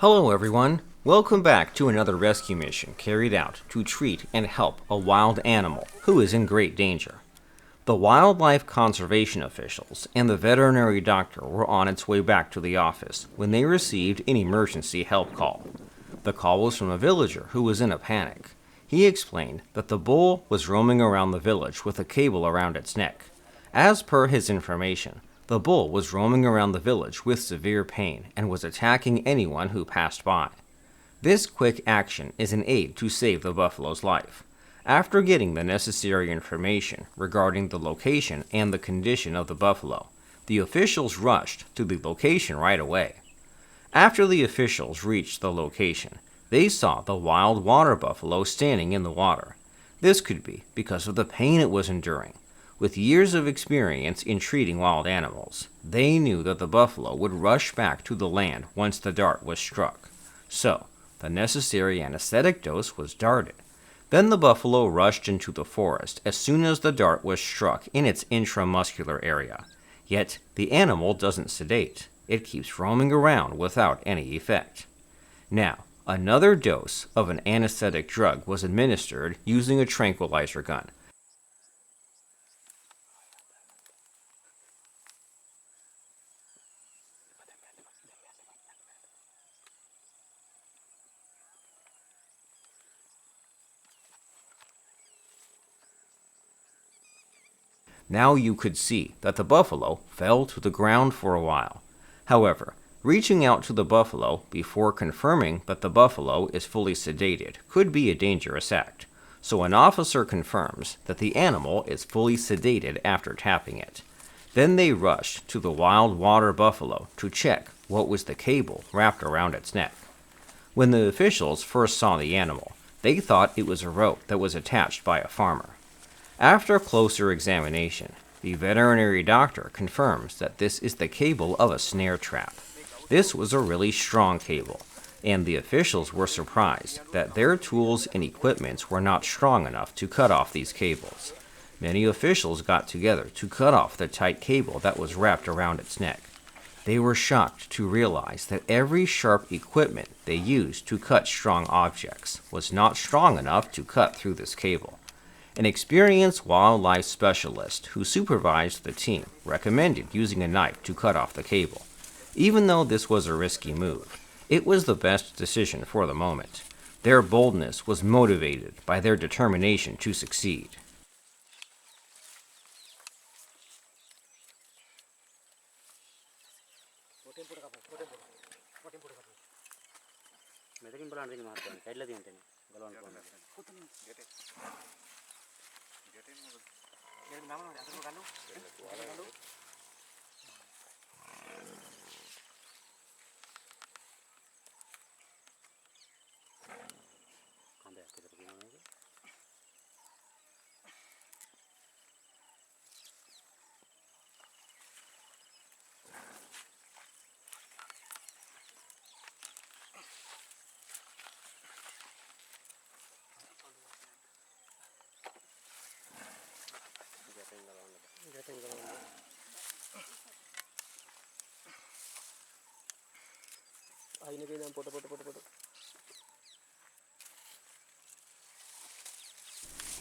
Hello everyone, welcome back to another rescue mission carried out to treat and help a wild animal who is in great danger. The wildlife conservation officials and the veterinary doctor were on its way back to the office when they received an emergency help call. The call was from a villager who was in a panic. He explained that the bull was roaming around the village with a cable around its neck. As per his information, the bull was roaming around the village with severe pain and was attacking anyone who passed by. This quick action is an aid to save the buffalo's life. After getting the necessary information regarding the location and the condition of the buffalo, the officials rushed to the location right away. After the officials reached the location, they saw the wild water buffalo standing in the water. This could be because of the pain it was enduring. With years of experience in treating wild animals, they knew that the buffalo would rush back to the land once the dart was struck. So, the necessary anesthetic dose was darted. Then the buffalo rushed into the forest as soon as the dart was struck in its intramuscular area. Yet, the animal doesn't sedate. It keeps roaming around without any effect. Now, another dose of an anesthetic drug was administered using a tranquilizer gun. Now you could see that the buffalo fell to the ground for a while. However, reaching out to the buffalo before confirming that the buffalo is fully sedated could be a dangerous act. So an officer confirms that the animal is fully sedated after tapping it. Then they rushed to the wild water buffalo to check what was the cable wrapped around its neck. When the officials first saw the animal, they thought it was a rope that was attached by a farmer. After closer examination, the veterinary doctor confirms that this is the cable of a snare trap. This was a really strong cable, and the officials were surprised that their tools and equipment were not strong enough to cut off these cables. Many officials got together to cut off the tight cable that was wrapped around its neck. They were shocked to realize that every sharp equipment they used to cut strong objects was not strong enough to cut through this cable. An experienced wildlife specialist who supervised the team recommended using a knife to cut off the cable. Even though this was a risky move, it was the best decision for the moment. Their boldness was motivated by their determination to succeed.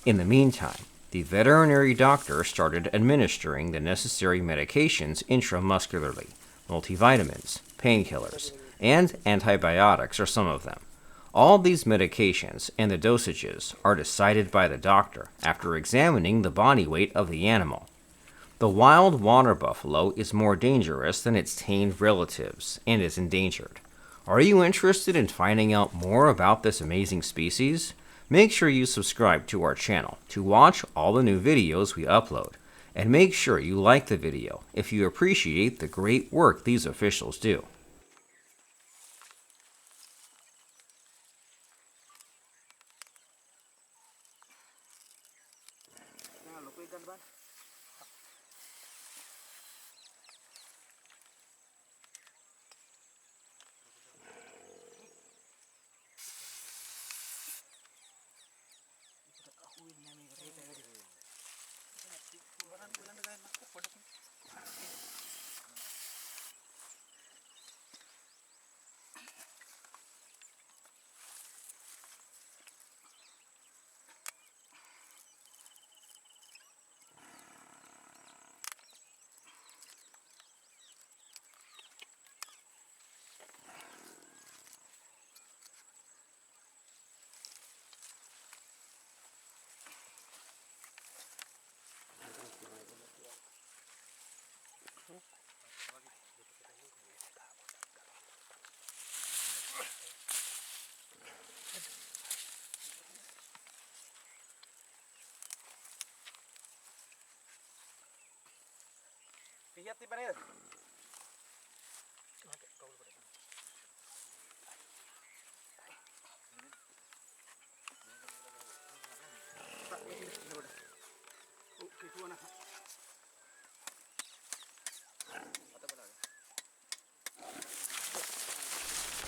In the meantime, the veterinary doctor started administering the necessary medications intramuscularly. Multivitamins, painkillers, and antibiotics are some of them. All these medications and the dosages are decided by the doctor after examining the body weight of the animal. The wild water buffalo is more dangerous than its tame relatives and is endangered. Are you interested in finding out more about this amazing species? Make sure you subscribe to our channel to watch all the new videos we upload. And make sure you like the video if you appreciate the great work these officials do.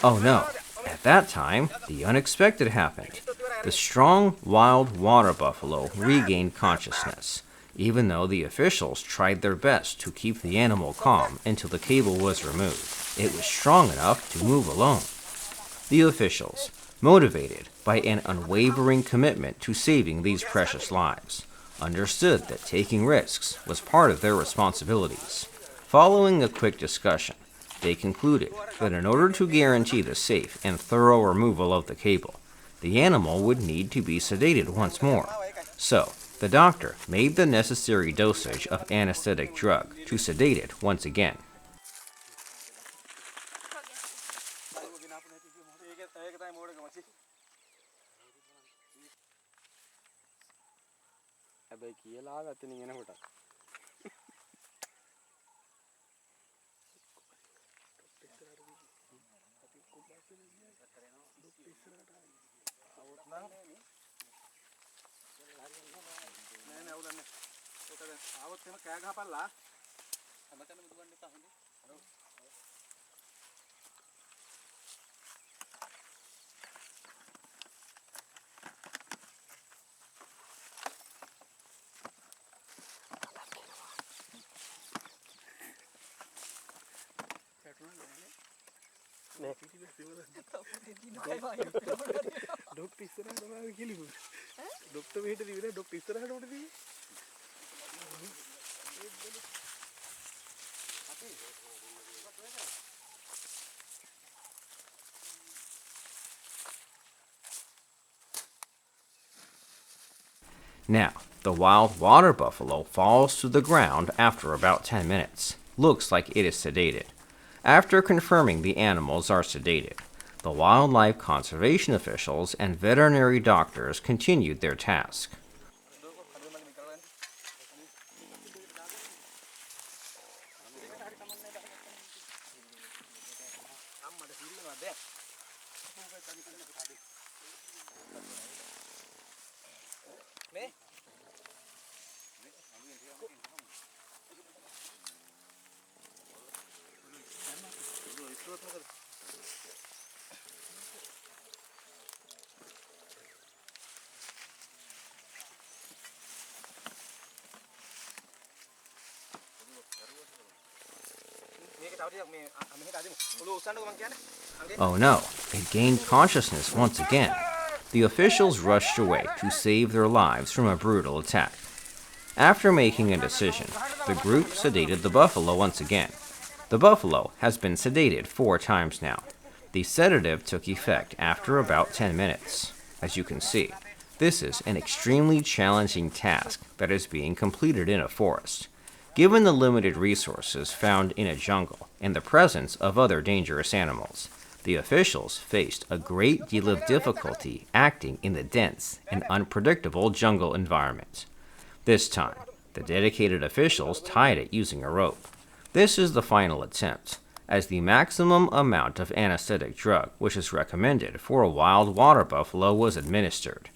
Oh no, at that time, the unexpected happened. The strong, wild water buffalo regained consciousness, even though the officials tried their best to keep the animal calm until the cable was removed. It was strong enough to move alone. The officials, motivated by an unwavering commitment to saving these precious lives, understood that taking risks was part of their responsibilities. Following a quick discussion, they concluded that in order to guarantee the safe and thorough removal of the cable, the animal would need to be sedated once more. So, the doctor made the necessary dosage of anesthetic drug to sedate it once again. Now, the wild water buffalo falls to the ground after about 10 minutes. Looks like it is sedated. After confirming the animals are sedated, the wildlife conservation officials and veterinary doctors continued their task. Oh no, it gained consciousness once again. The officials rushed away to save their lives from a brutal attack. After making a decision, the group sedated the buffalo once again. The buffalo has been sedated 4 times now. The sedative took effect after about 10 minutes. As you can see, this is an extremely challenging task that is being completed in a forest. Given the limited resources found in a jungle and the presence of other dangerous animals, the officials faced a great deal of difficulty acting in the dense and unpredictable jungle environment. This time, the dedicated officials tied it using a rope. This is the final attempt, as the maximum amount of anesthetic drug which is recommended for a wild water buffalo was administered.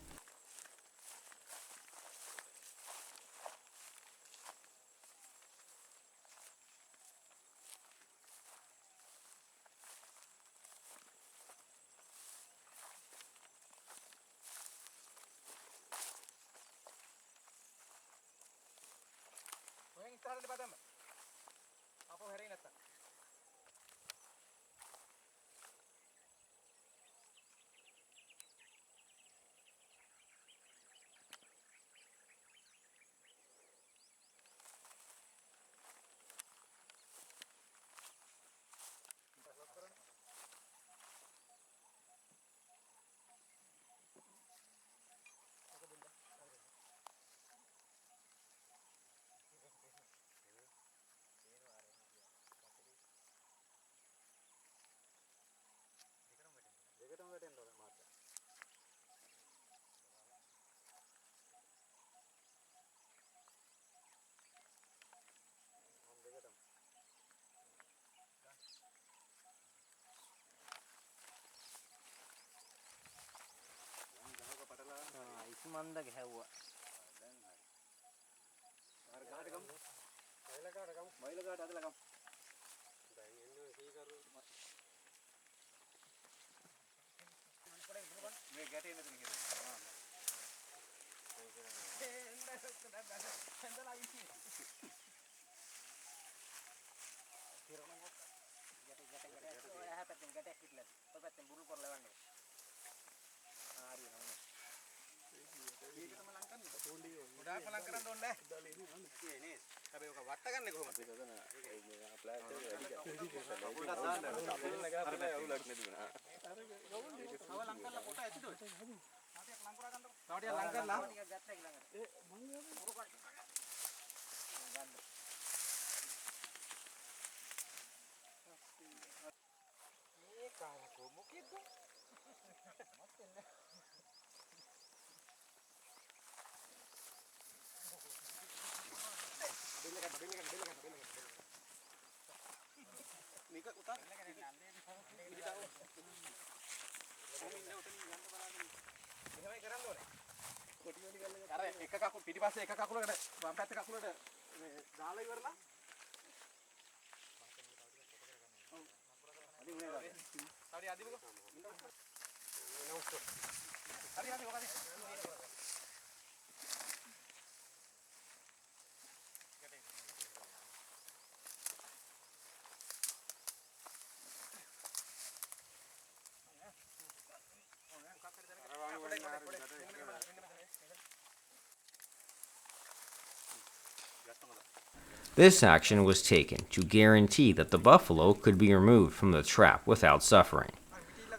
This action was taken to guarantee that the buffalo could be removed from the trap without suffering.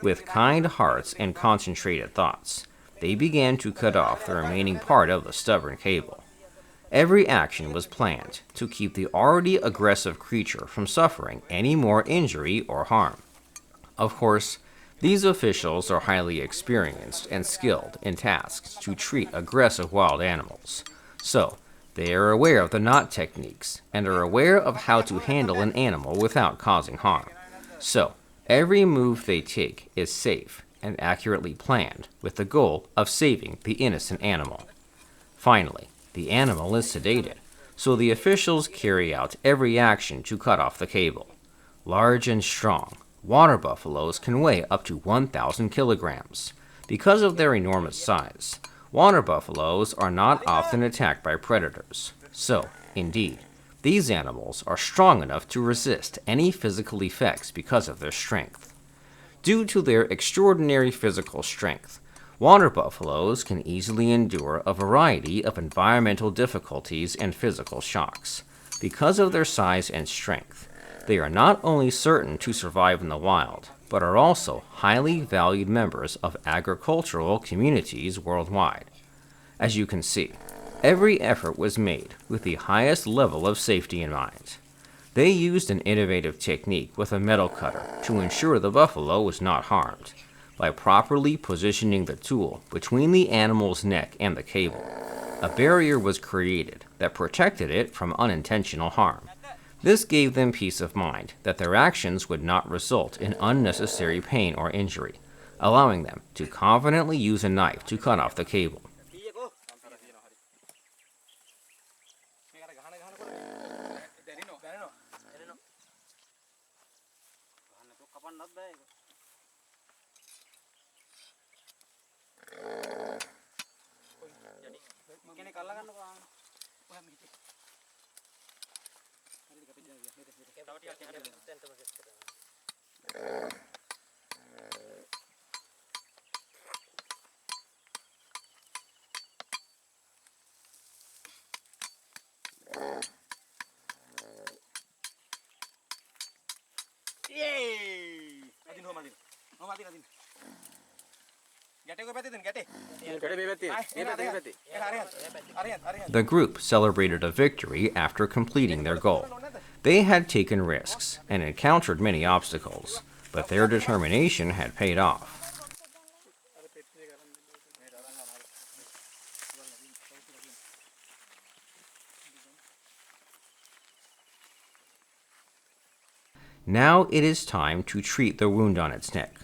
With kind hearts and concentrated thoughts, they began to cut off the remaining part of the stubborn cable. Every action was planned to keep the already aggressive creature from suffering any more injury or harm. Of course, these officials are highly experienced and skilled in tasks to treat aggressive wild animals, so they are aware of the knot techniques and are aware of how to handle an animal without causing harm. So, every move they take is safe and accurately planned with the goal of saving the innocent animal. Finally, the animal is sedated, so the officials carry out every action to cut off the cable. Large and strong, water buffaloes can weigh up to 1,000 kilograms. Because of their enormous size, water buffaloes are not often attacked by predators. So, indeed, these animals are strong enough to resist any physical effects because of their strength. Due to their extraordinary physical strength, water buffaloes can easily endure a variety of environmental difficulties and physical shocks. Because of their size and strength, they are not only certain to survive in the wild, but are also highly valued members of agricultural communities worldwide. As you can see, every effort was made with the highest level of safety in mind. They used an innovative technique with a metal cutter to ensure the buffalo was not harmed. By properly positioning the tool between the animal's neck and the cable, a barrier was created that protected it from unintentional harm. This gave them peace of mind that their actions would not result in unnecessary pain or injury, allowing them to confidently use a knife to cut off the cable. The group celebrated a victory after completing their goal. They had taken risks and encountered many obstacles, but their determination had paid off. Now it is time to treat the wound on its neck.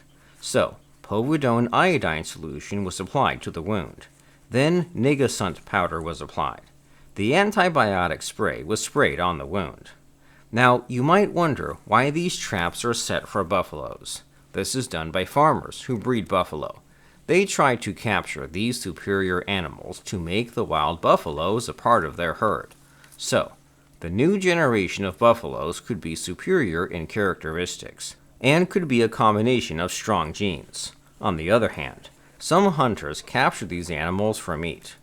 So, povidone iodine solution was applied to the wound. Then Negasunt powder was applied. The antibiotic spray was sprayed on the wound. Now, you might wonder why these traps are set for buffaloes. This is done by farmers who breed buffalo. They try to capture these superior animals to make the wild buffaloes a part of their herd. So, the new generation of buffaloes could be superior in characteristics, and could be a combination of strong genes. On the other hand, some hunters capture these animals for meat.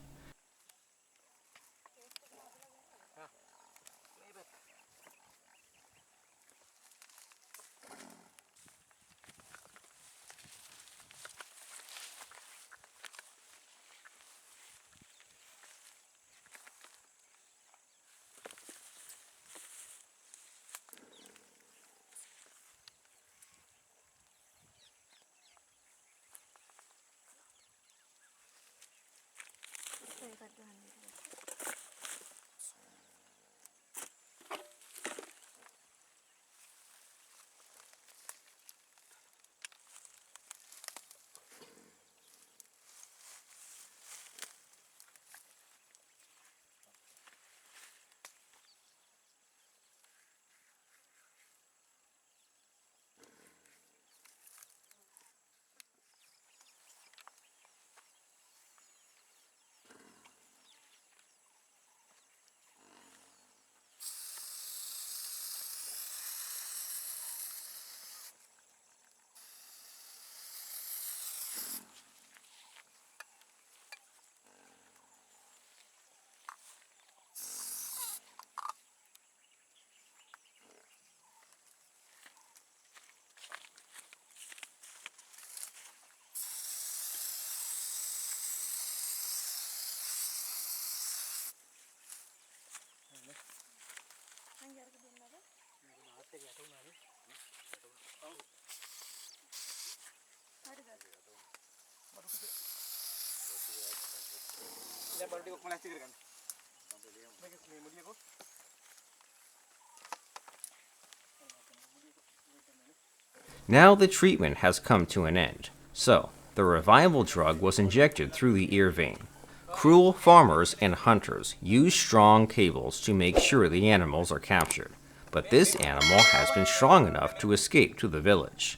Now the treatment has come to an end, so the revival drug was injected through the ear vein. Cruel farmers and hunters use strong cables to make sure the animals are captured, but this animal has been strong enough to escape to the village.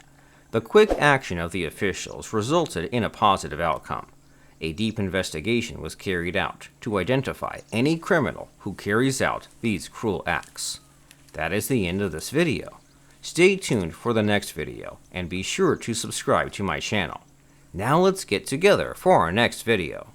The quick action of the officials resulted in a positive outcome. A deep investigation was carried out to identify any criminal who carries out these cruel acts. That is the end of this video. Stay tuned for the next video, and be sure to subscribe to my channel. Now let's get together for our next video.